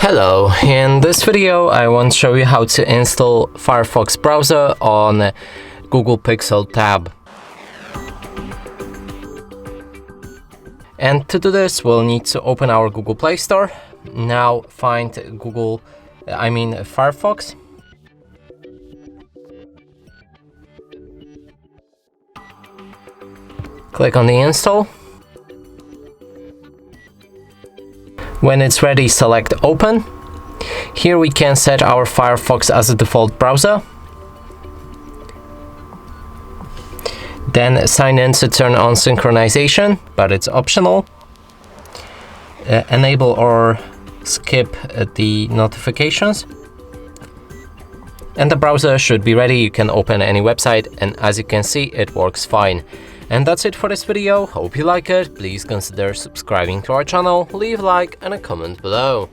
Hello, in this video I want to show you how to install Firefox browser on Google Pixel tab. And to do this we'll need to open our Google Play Store. Now find Firefox. Click on the install. When it's ready, select Open. Here we can set our Firefox as a default browser. Then sign in to turn on synchronization, but it's optional. Enable or skip the notifications. And the browser should be ready. You can open any website, and as you can see, it works fine. And that's it for this video. Hope you like it. Please consider subscribing to our channel, leave a like and a comment below.